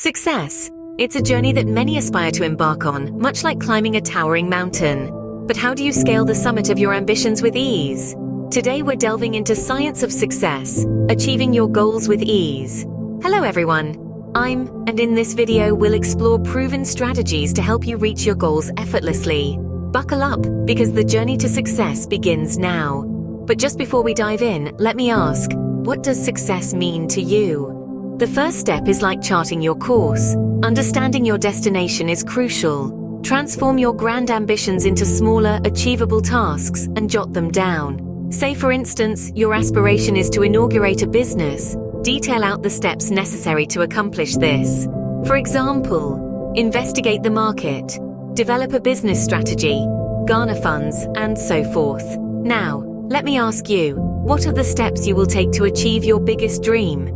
Success. It's a journey that many aspire to embark on, much like climbing a towering mountain. But how do you scale the summit of your ambitions with ease? Today we're delving into science of success, achieving your goals with ease. Hello everyone. And in this video we'll explore proven strategies to help you reach your goals effortlessly. Buckle up, because the journey to success begins now. But just before we dive in, let me ask, what does success mean to you? The first step is like charting your course. Understanding your destination is crucial. Transform your grand ambitions into smaller, achievable tasks and jot them down. Say, for instance, your aspiration is to inaugurate a business. Detail out the steps necessary to accomplish this. For example, investigate the market, develop a business strategy, garner funds, and so forth. Now, let me ask you, what are the steps you will take to achieve your biggest dream?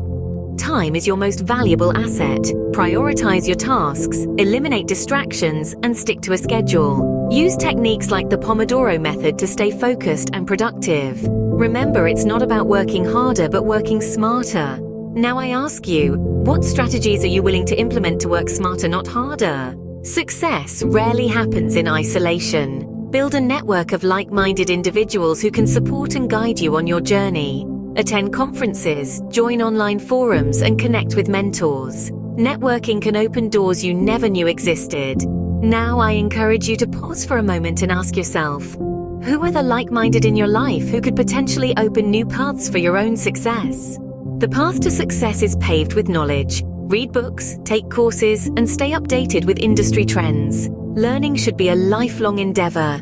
Time is your most valuable asset. Prioritize your tasks, eliminate distractions, and stick to a schedule. Use techniques like the Pomodoro method to stay focused and productive. Remember, it's not about working harder, but working smarter. Now I ask you, what strategies are you willing to implement to work smarter, not harder? Success rarely happens in isolation. Build a network of like-minded individuals who can support and guide you on your journey. Attend conferences, join online forums, and connect with mentors. Networking can open doors you never knew existed. Now I encourage you to pause for a moment and ask yourself, who are the like-minded in your life who could potentially open new paths for your own success? The path to success is paved with knowledge. Read books, take courses, and stay updated with industry trends. Learning should be a lifelong endeavor.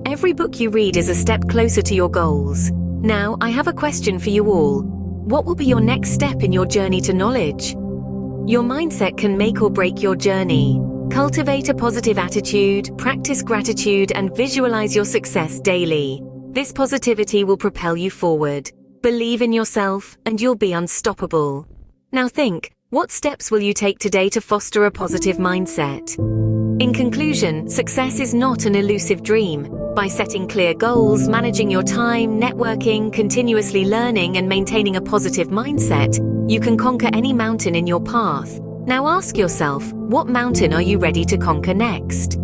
Every book you read is a step closer to your goals. Now, I have a question for you all. What will be your next step in your journey to knowledge? Your mindset can make or break your journey. Cultivate a positive attitude, practice gratitude, and visualize your success daily. This positivity will propel you forward. Believe in yourself, and you'll be unstoppable. Now think, what steps will you take today to foster a positive mindset? In conclusion, success is not an elusive dream. By setting clear goals, managing your time, networking, continuously learning, and maintaining a positive mindset, you can conquer any mountain in your path. Now ask yourself, what mountain are you ready to conquer next?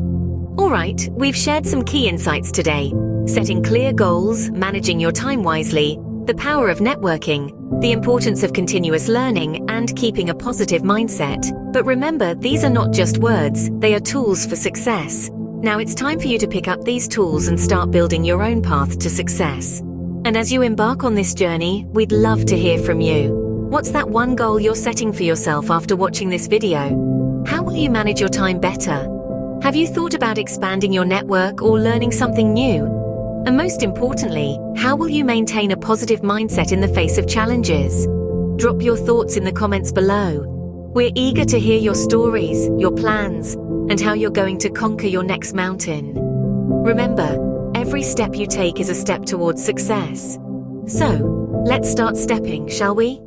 Alright, we've shared some key insights today. Setting clear goals, managing your time wisely, the power of networking, the importance of continuous learning, and keeping a positive mindset. But remember, these are not just words, they are tools for success. Now it's time for you to pick up these tools and start building your own path to success. And as you embark on this journey, we'd love to hear from you. What's that one goal you're setting for yourself after watching this video? How will you manage your time better? Have you thought about expanding your network or learning something new? And most importantly, how will you maintain a positive mindset in the face of challenges? Drop your thoughts in the comments below. We're eager to hear your stories, your plans, and how you're going to conquer your next mountain. Remember, every step you take is a step towards success. So, let's start stepping, shall we?